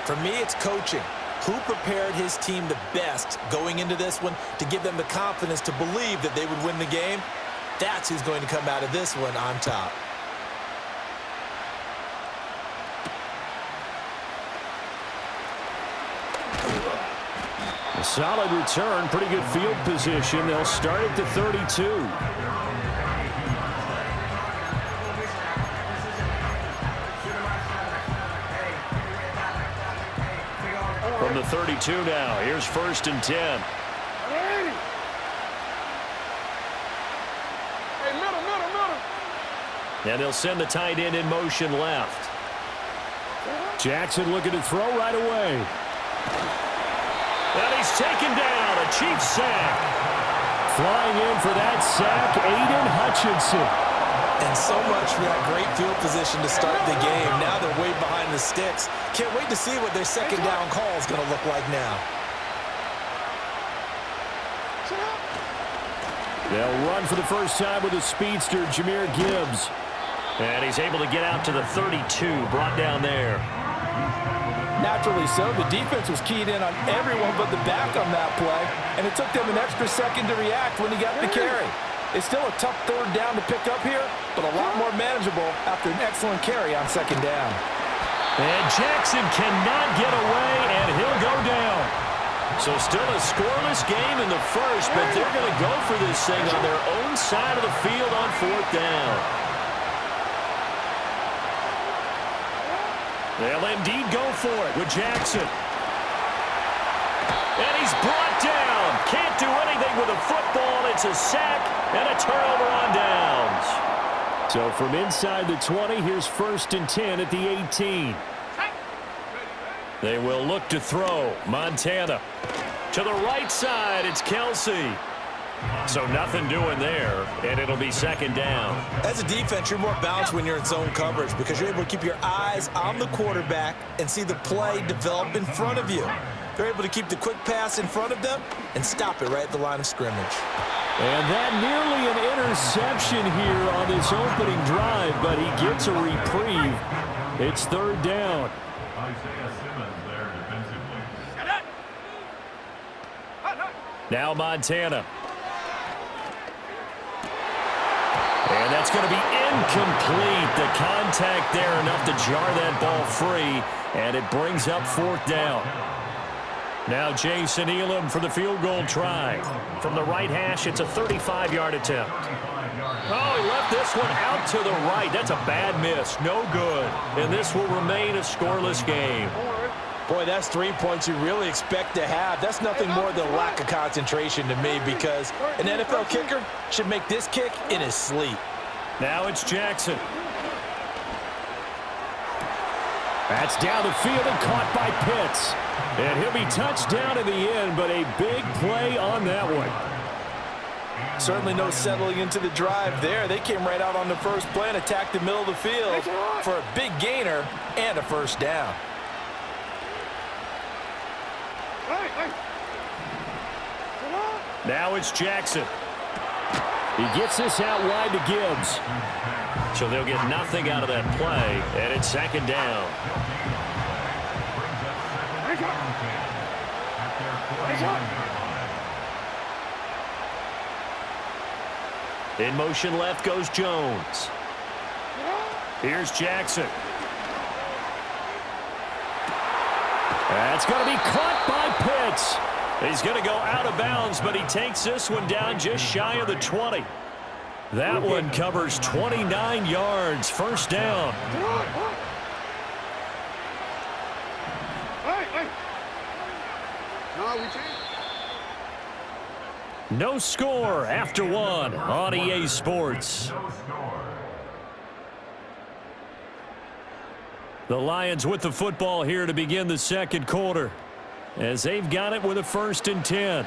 For me, it's coaching. Who prepared his team the best going into this one to give them the confidence to believe that they would win the game? That's who's going to come out of this one on top. A solid return, pretty good field position. They'll start at the 32. From the 32 now, here's 1st and 10. And they'll send the tight end in motion left. Jackson looking to throw right away. And he's taken down, a Chiefs sack. Flying in for that sack, Aiden Hutchinson. And so much for that great field position to start the game. Now they're way behind the sticks. Can't wait to see what their second down call is going to look like now. They'll run for the first time with a speedster, Jahmyr Gibbs. And he's able to get out to the 32, brought down there. Naturally so. The defense was keyed in on everyone but the back on that play, and it took them an extra second to react when he got the carry. It's still a tough third down to pick up here, but a lot more manageable after an excellent carry on second down. And Jackson cannot get away, and he'll go down. So still a scoreless game in the first, but they're going to go for this thing on their own side of the field on 4th down. They'll indeed go for it with Jackson. And he's brought down. Can't do anything with a football. It's a sack and a turnover on downs. So from inside the 20, here's 1st and 10 at the 18. They will look to throw. Montana. To the right side, it's Kelsey. So nothing doing there, and it'll be second down. As a defense, you're more balanced when you're in zone coverage because you're able to keep your eyes on the quarterback and see the play develop in front of you. They're able to keep the quick pass in front of them and stop it right at the line of scrimmage. And that nearly an interception here on this opening drive, but he gets a reprieve. It's 3rd down. Now Montana. And that's going to be incomplete. The contact there enough to jar that ball free, and it brings up 4th down. Now Jason Elam for the field goal try. From the right hash, it's a 35-yard attempt. Oh, he left this one out to the right. That's a bad miss. No good. And this will remain a scoreless game. Boy, that's 3 points you really expect to have. That's nothing more than a lack of concentration to me because an NFL kicker should make this kick in his sleep. Now it's Jackson. That's down the field and caught by Pitts. And he'll be touched down in the end, but a big play on that one. Certainly no settling into the drive there. They came right out on the first play and attacked the middle of the field for a big gainer and a first down. Now it's Jackson. He gets this out wide to Gibbs. So they'll get nothing out of that play, and it's second down. In motion left goes Jones. Here's Jackson. That's going to be caught by Pitts. He's going to go out of bounds, but he takes this one down just shy of the 20. That one covers 29 yards. First down. No score after one on EA Sports. The Lions with the football here to begin the second quarter, as they've got it with a 1st and 10.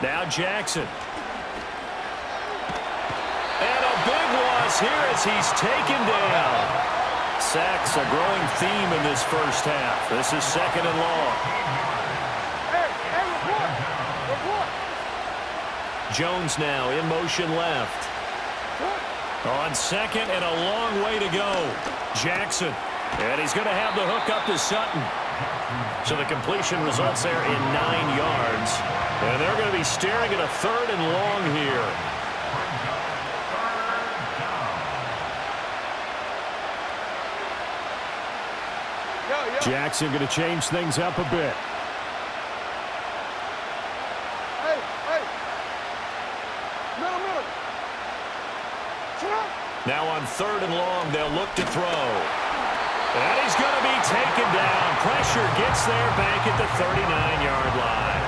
Now Jackson. And a big loss here as he's taken down. Sacks a growing theme in this first half. This is 2nd and long. Jones now in motion left. On second and a long way to go. Jackson. And he's going to have the hook up to Sutton. So the completion results there in 9 yards. And they're going to be staring at a 3rd and long here. Jackson going to change things up a bit. Now on 3rd and long, they'll look to throw. And he's going to be taken down. Pressure gets there back at the 39-yard line.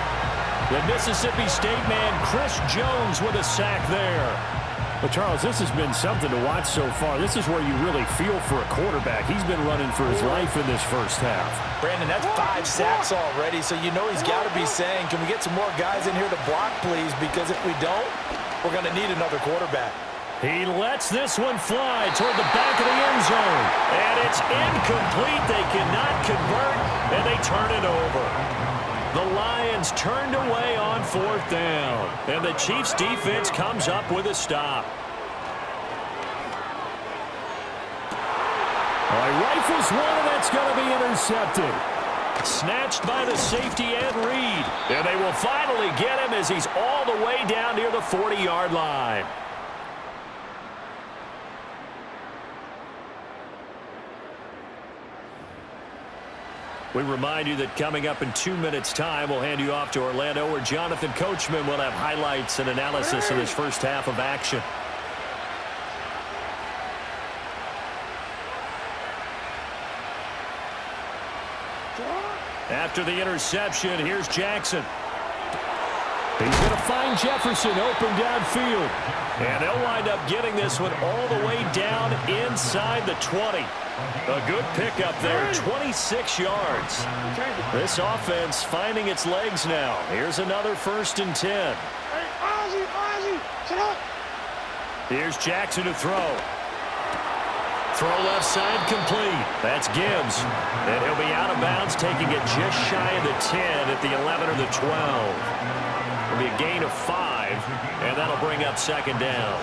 The Mississippi State man, Chris Jones, with a sack there. But, Charles, this has been something to watch so far. This is where you really feel for a quarterback. He's been running for his life in this first half. Brandon, that's 5 sacks already, so you know he's got to be saying, can we get some more guys in here to block, please? Because if we don't, we're going to need another quarterback. He lets this one fly toward the back of the end zone. And it's incomplete. They cannot convert, and they turn it over. The Lions turned away on 4th down. And the Chiefs' defense comes up with a stop. Rifles one, and that's going to be intercepted. Snatched by the safety Ed Reed. And they will finally get him as he's all the way down near the 40-yard line. We remind you that coming up in 2 minutes' time, we'll hand you off to Orlando, where Jonathan Coachman will have highlights and analysis of this first half of action. After the interception, here's Jackson. He's going to find Jefferson open downfield. And they'll wind up getting this one all the way down inside the 20. A good pickup there, 26 yards. This offense finding its legs now. Here's another 1st and 10. Here's Jackson to throw. Throw left side complete. That's Gibbs. And he'll be out of bounds, taking it just shy of the 10 at the 11 or the 12. It'll be a gain of 5, and that'll bring up 2nd down.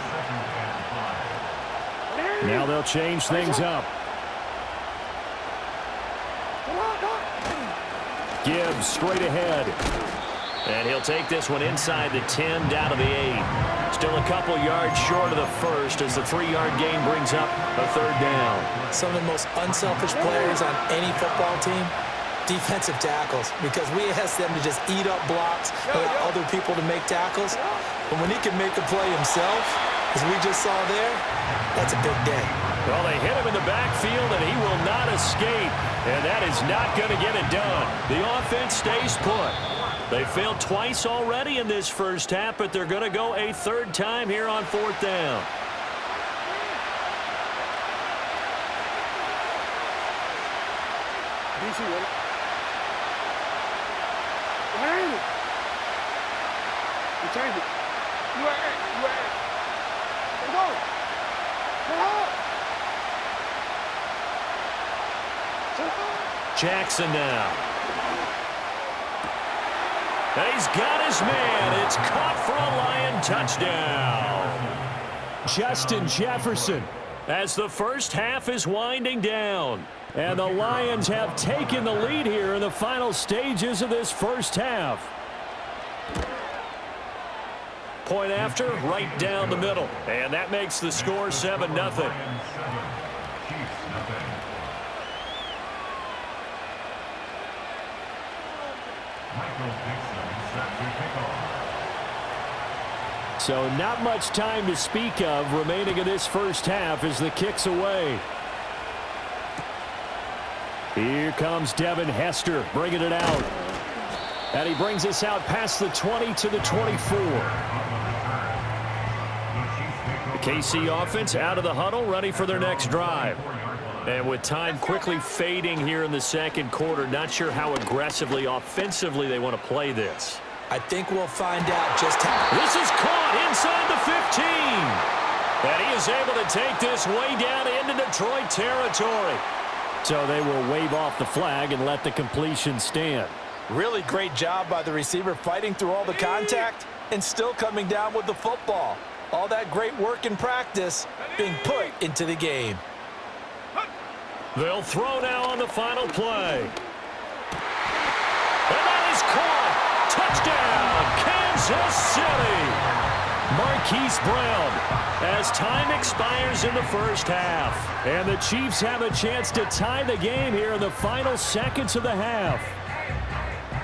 Now they'll change things up. Gibbs straight ahead. And he'll take this one inside the 10 down to the 8. Still a couple yards short of the first as the 3-yard gain brings up a 3rd down. Some of the most unselfish players on any football team, defensive tackles, because we ask them to just eat up blocks and allow other people to make tackles. But when he can make a play himself, as we just saw there, that's a big day. Well, they hit him in the backfield, and he will not escape. And that is not going to get it done. The offense stays put. They failed twice already in this first half, but they're going to go a 3rd time here on 4th down. DC, ready? You changed it. You are it. Let's go. Jackson now. And he's got his man. It's caught for a Lion touchdown. Justin Jefferson, as the first half is winding down. And the Lions have taken the lead here in the final stages of this first half. Point after, right down the middle. And that makes the score 7-0. So not much time to speak of remaining in this first half as the kick's away. Here comes Devin Hester bringing it out. And he brings us out past the 20 to the 24. The KC offense out of the huddle, ready for their next drive. And with time quickly fading here in the second quarter, not sure how aggressively, offensively they want to play this. I think we'll find out just how. This is caught inside the 15. And he is able to take this way down into Detroit territory. So they will wave off the flag and let the completion stand. Really great job by the receiver fighting through all the contact and still coming down with the football. All that great work in practice being put into the game. They'll throw now on the final play. And that is caught. Touchdown, Kansas City. Marquise Brown as time expires in the first half. And the Chiefs have a chance to tie the game here in the final seconds of the half.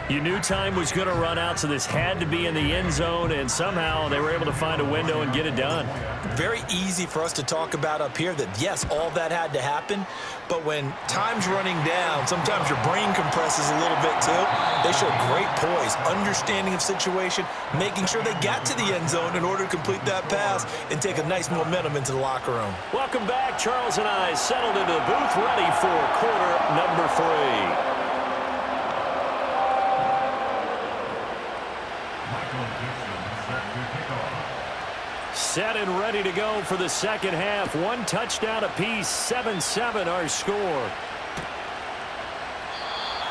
You knew time was going to run out, so this had to be in the end zone, and somehow they were able to find a window and get it done. Very easy for us to talk about up here that, yes, all that had to happen, but when time's running down, sometimes your brain compresses a little bit too. They show great poise, understanding of situation, making sure they got to the end zone in order to complete that pass and take a nice momentum into the locker room. Welcome back. Charles and I settled into the booth, ready for quarter number 3. Set and ready to go for the second half. One touchdown apiece, 7-7 our score.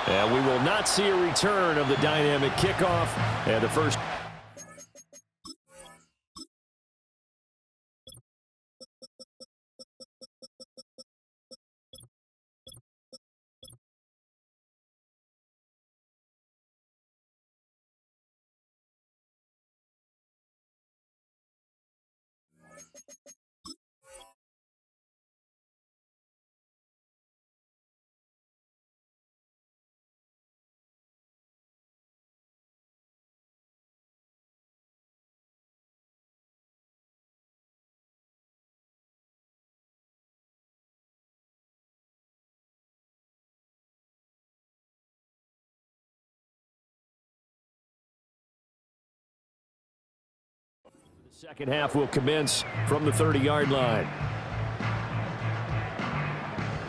And we will not see a return of the dynamic kickoff. And the first... Second half will commence from the 30-yard line.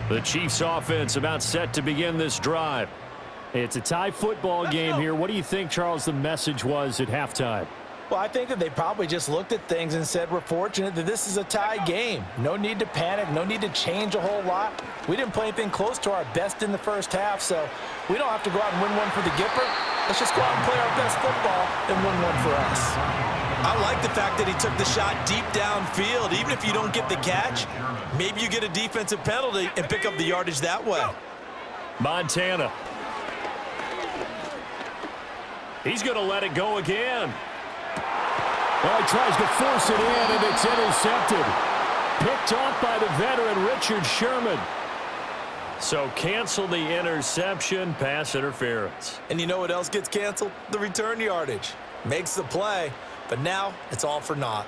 The Chiefs offense about set to begin this drive. It's a tie football game here. What do you think, Charles, the message was at halftime? Well, I think that they probably just looked at things and said, we're fortunate that this is a tie game. No need to panic, no need to change a whole lot. We didn't play anything close to our best in the first half, so we don't have to go out and win one for the Gipper. Let's just go out and play our best football and win one for us. I like the fact that he took the shot deep downfield. Even if you don't get the catch, maybe you get a defensive penalty and pick up the yardage that way. Montana. He's going to let it go again. Well, he tries to force it in, and it's intercepted. Picked off by the veteran Richard Sherman. So cancel the interception, pass interference. And you know what else gets canceled? The return yardage. Makes the play, but now it's all for naught.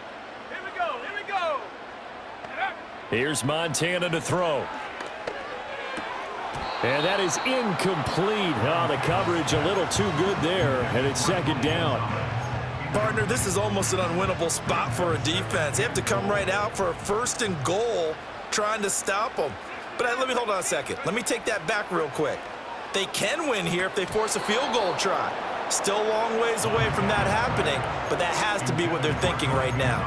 Here we go, here we go. Here's Montana to throw. And that is incomplete. Oh, the coverage a little too good there, and it's second down. Partner, this is almost an unwinnable spot for a defense. They have to come right out for a 1st and goal trying to stop them. But let me hold on a second. Let me take that back real quick. They can win here if they force a field goal try. Still a long ways away from that happening, but that has to be what they're thinking right now.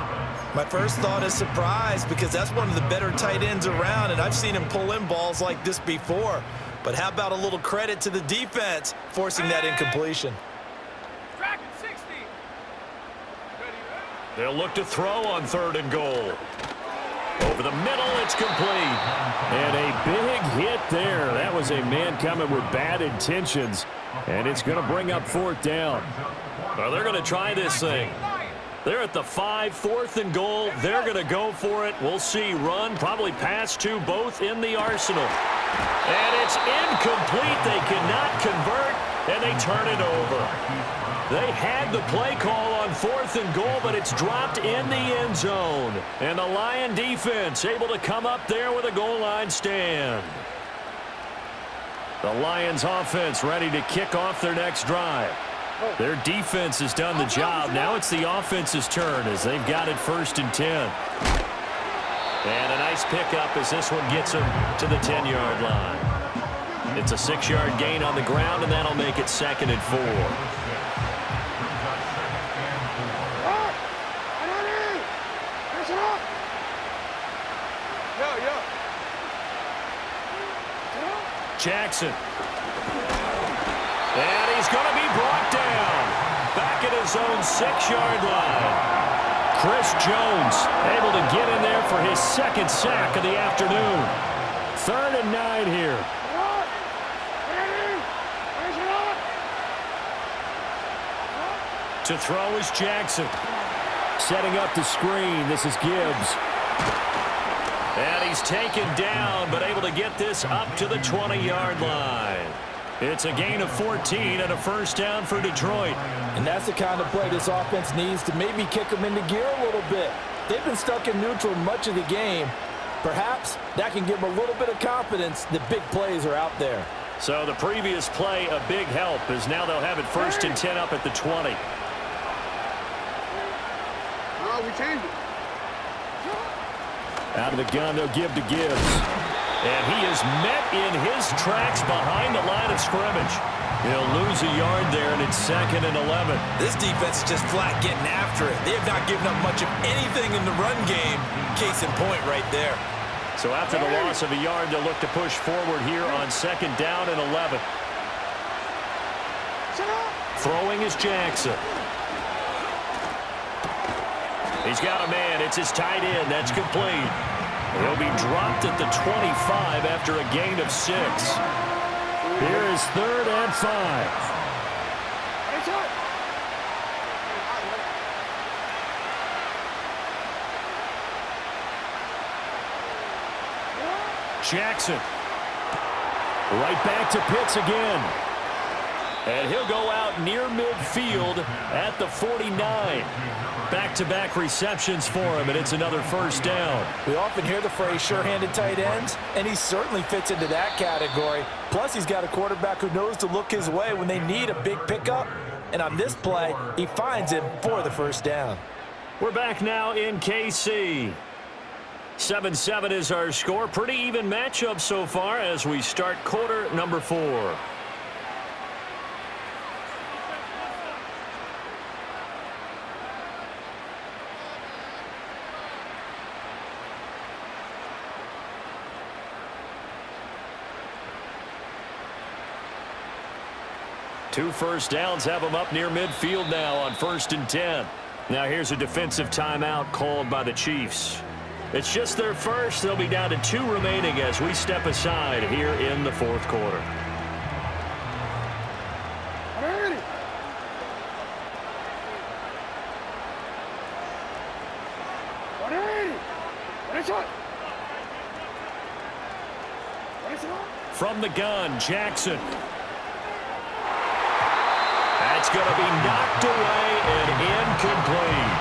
My first thought is surprise because that's one of the better tight ends around, and I've seen him pull in balls like this before. But how about a little credit to the defense forcing that incompletion? They'll look to throw on 3rd and goal. Over the middle, it's complete. And a big hit there. That was a man coming with bad intentions. And it's going to bring up 4th down. Well, they're going to try this thing. They're at the 5, 4th and goal. They're going to go for it. We'll see. Run, probably pass to both in the arsenal. And it's incomplete. They cannot convert, and they turn it over. They had the play call on 4th and goal, but it's dropped in the end zone. And the Lion defense able to come up there with a goal line stand. The Lions offense ready to kick off their next drive. Their defense has done the job. Now it's the offense's turn as they've got it 1st and 10. And a nice pickup as this one gets them to the 10-yard line. It's a 6-yard gain on the ground, and that'll make it 2nd and 4. Jackson. And he's is going to be brought down. Back at his own 6-yard line. Chris Jones able to get in there for his second sack of the afternoon. 3rd and 9 here. To throw is Jackson. Setting up the screen. This is Gibbs. And he's taken down, but able to get this up to the 20-yard line. It's a gain of 14 and a first down for Detroit. And that's the kind of play this offense needs to maybe kick them into gear a little bit. They've been stuck in neutral much of the game. Perhaps that can give them a little bit of confidence that big plays are out there. So the previous play, a big help, as now they'll have it 1st and 10 up at the 20. Oh, we changed it. Out of the gun, they'll give to Gibbs. And he is met in his tracks behind the line of scrimmage. He'll lose a yard there, and it's 2nd and 11. This defense is just flat getting after it. They have not given up much of anything in the run game. Case in point right there. So after the loss of a yard, they'll look to push forward here on 2nd down and 11. Throwing is Jackson. He's got a man. It's his tight end. That's complete. He'll be dropped at the 25 after a gain of 6. Here is 3rd and 5. Jackson. Right back to Pitts again. And he'll go out near midfield at the 49. Back-to-back receptions for him, and it's another first down. We often hear the phrase sure-handed tight ends, and he certainly fits into that category. Plus, he's got a quarterback who knows to look his way when they need a big pickup. And on this play, he finds him for the first down. We're back now in KC. 7-7 is our score. Pretty even matchup so far as we start quarter number 4. Two first downs have them up near midfield now on 1st and 10. Now here's a defensive timeout called by the Chiefs. It's just their first. They'll be down to 2 remaining as we step aside here in the 4th quarter. From the gun, Jackson. That's going to be knocked away and incomplete.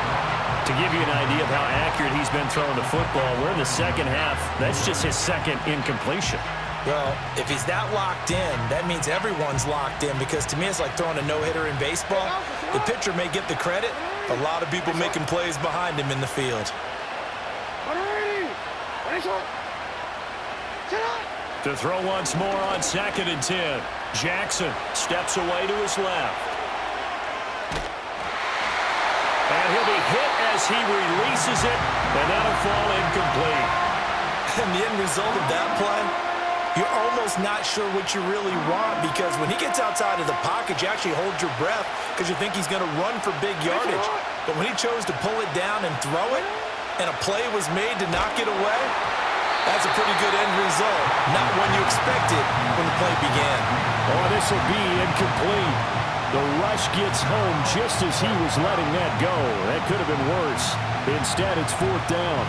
To give you an idea of how accurate he's been throwing the football, we're in the second half. That's just his second incompletion. Well, if he's that locked in, that means everyone's locked in, because to me it's like throwing a no-hitter in baseball. The pitcher may get the credit, a lot of people making plays behind him in the field. To throw once more on 2nd and 10. Jackson steps away to his left. And he'll be hit as he releases it, and that'll fall incomplete. And the end result of that play, you're almost not sure what you really want, because when he gets outside of the pocket, you actually hold your breath because you think he's going to run for big yardage. But when he chose to pull it down and throw it, and a play was made to knock it away, that's a pretty good end result. Not one you expected when the play began. Oh, this will be incomplete. The rush gets home just as he was letting that go. That could have been worse. Instead, it's 4th down.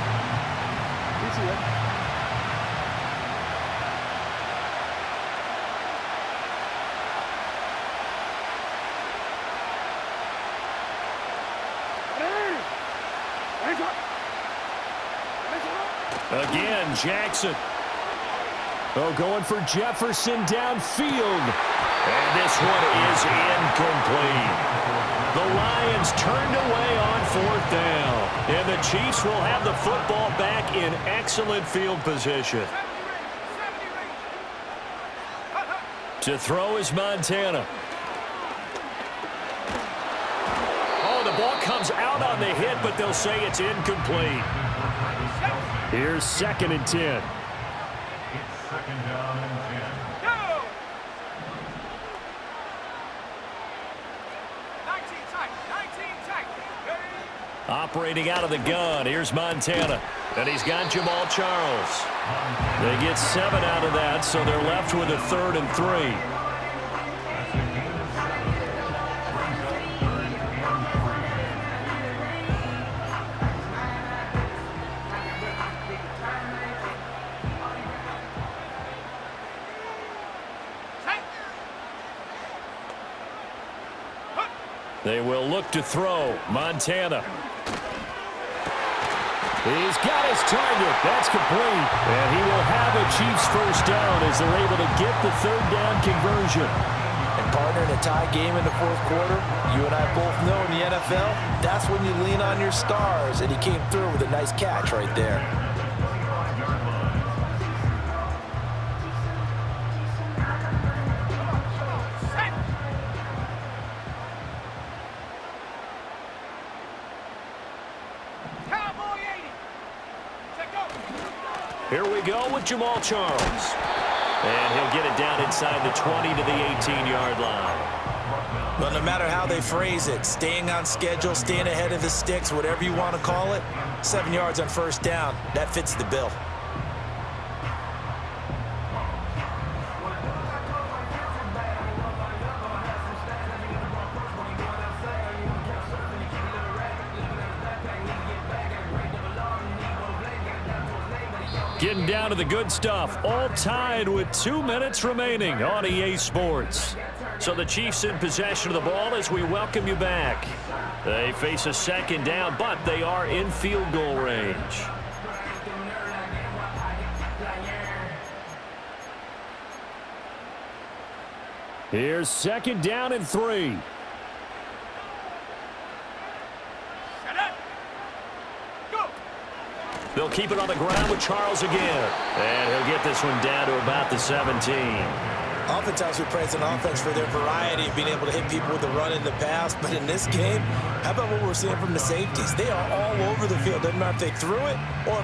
Again, Jackson. Oh, going for Jefferson downfield. And this one is incomplete. The Lions turned away on 4th down. And the Chiefs will have the football back in excellent field position. To throw is Montana. Oh, the ball comes out on the hit, but they'll say it's incomplete. Here's 2nd and 10. Operating out of the gun, here's Montana. And he's got Jamal Charles. They get 7 out of that, so they're left with a 3rd and 3. They will look to throw. Montana. He's got his target. That's complete. And he will have a Chiefs first down as they're able to get the 3rd down conversion. And partner, in a tie game in the 4th quarter, you and I both know in the NFL, that's when you lean on your stars. And he came through with a nice catch right there. Here we go with Jamal Charles. And he'll get it down inside the 20 to the 18-yard line. Well, no matter how they phrase it, staying on schedule, staying ahead of the sticks, whatever you want to call it, 7 yards on first down, that fits the bill. Getting down to the good stuff, all tied with 2 minutes remaining on EA Sports. So the Chiefs in possession of the ball as we welcome you back. They face a 2nd down, but they are in field goal range. Here's 2nd down and 3. They'll keep it on the ground with Charles again. And he'll get this one down to about the 17. Oftentimes we praise an offense for their variety of being able to hit people with the run in the pass. But in this game, how about what we're seeing from the safeties? They are all over the field. Doesn't matter if they threw it or...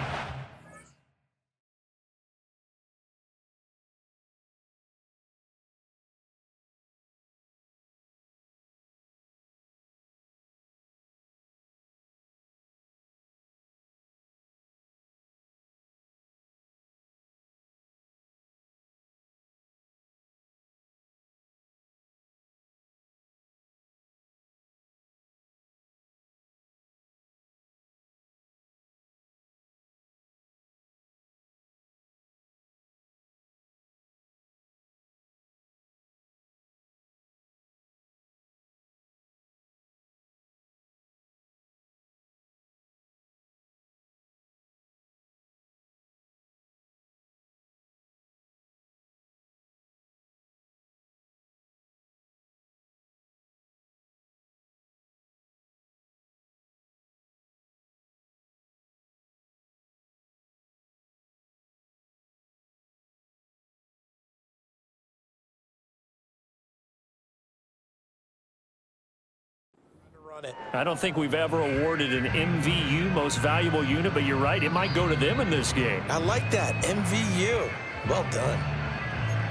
I don't think we've ever awarded an MVU, most valuable unit, but you're right, it might go to them in this game. I like that, MVU. Well done.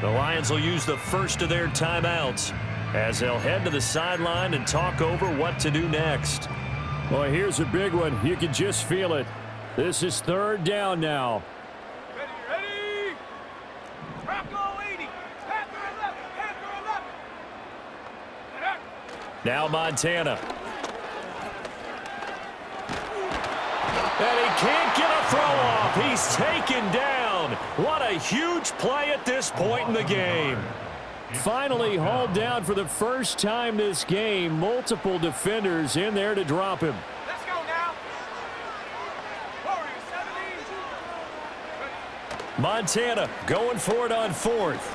The Lions will use the first of their timeouts as they'll head to the sideline and talk over what to do next. Well, here's a big one. You can just feel it. This is 3rd down now. Ready. Rocco 80. Panther 11. Panther 11. Now Montana. And he can't get a throw off. He's taken down. What a huge play at this point in the game. Finally hauled down for the first time this game. Multiple defenders in there to drop him. Let's go now. Warriors 17. Montana going for it on 4th.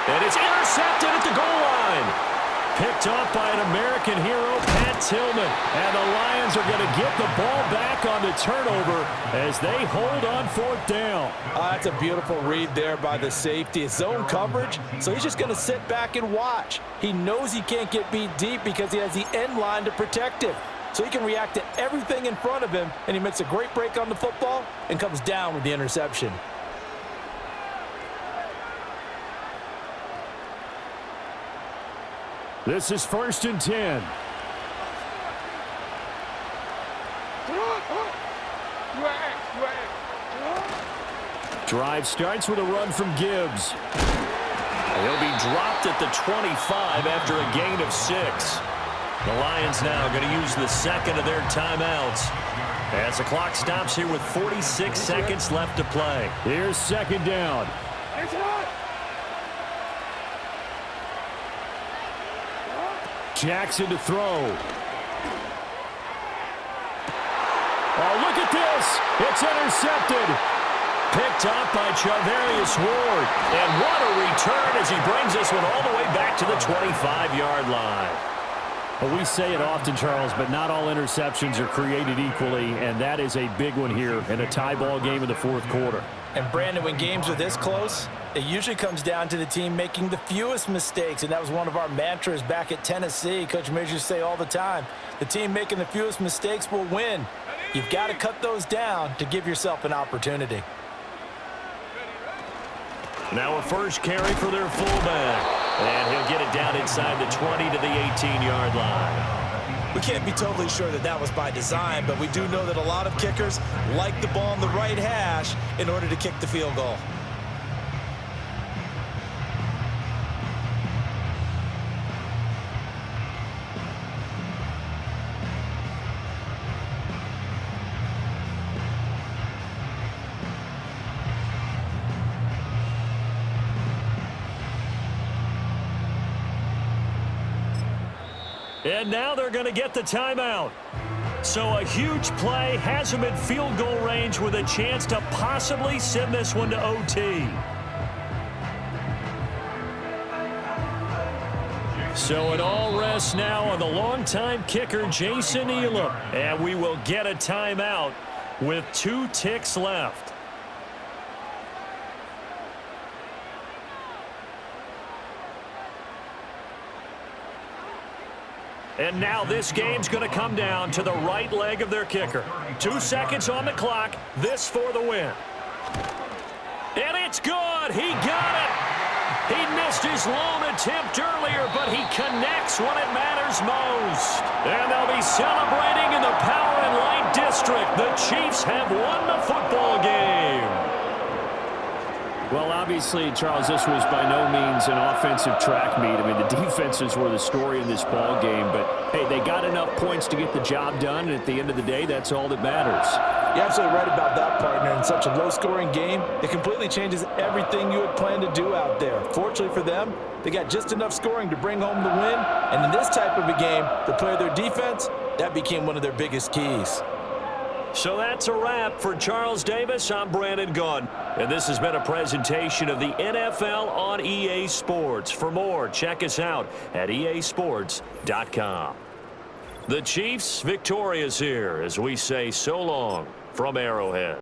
And it's intercepted at the goal line. Picked up by an American hero, Pat Tillman. And the Lions are going to get the ball back on the turnover as they hold on 4th down. That's a beautiful read there by the safety. It's zone coverage, so he's just going to sit back and watch. He knows he can't get beat deep because he has the end line to protect him. So he can react to everything in front of him, and he makes a great break on the football and comes down with the interception. This is 1st and 10. Drive starts with a run from Gibbs. He'll be dropped at the 25 after a gain of 6. The Lions now going to use the second of their timeouts as the clock stops here with 46 seconds left to play. Here's second down. Jackson to throw. Oh, look at this. It's intercepted. Picked up by Charvarius Ward. And what a return as he brings this one all the way back to the 25-yard line. Well, we say it often, Charles, but not all interceptions are created equally, and that is a big one here in a tie ball game in the fourth quarter. And, Brandon, when games are this close, it usually comes down to the team making the fewest mistakes, and that was one of our mantras back at Tennessee. Coach Measures used to say all the time, the team making the fewest mistakes will win. You've got to cut those down to give yourself an opportunity. Now a first carry for their fullback. And he'll get it down inside the 20 to the 18-yard line. We can't be totally sure that that was by design, but we do know that a lot of kickers like the ball on the right hash in order to kick the field goal. And now they're going to get the timeout. So a huge play has them in field goal range with a chance to possibly send this one to OT. So it all rests now on the longtime kicker, Jason Elam. And we will get a timeout with 2 ticks left. And now this game's going to come down to the right leg of their kicker. 2 seconds on the clock. This for the win. And it's good. He got it. He missed his lone attempt earlier, but he connects when it matters most. And they'll be celebrating in the Power and Light District. The Chiefs have won the football game. Well, obviously, Charles, this was by no means an offensive track meet. I mean, the defenses were the story in this ball game. But, hey, they got enough points to get the job done, and at the end of the day, that's all that matters. You're absolutely right about that, partner. In such a low-scoring game, it completely changes everything you had planned to do out there. Fortunately for them, they got just enough scoring to bring home the win. And in this type of a game, to play their defense, that became one of their biggest keys. So that's a wrap for Charles Davis. I'm Brandon Gunn. And this has been a presentation of the NFL on EA Sports. For more, check us out at easports.com. The Chiefs victorious here as we say so long from Arrowhead.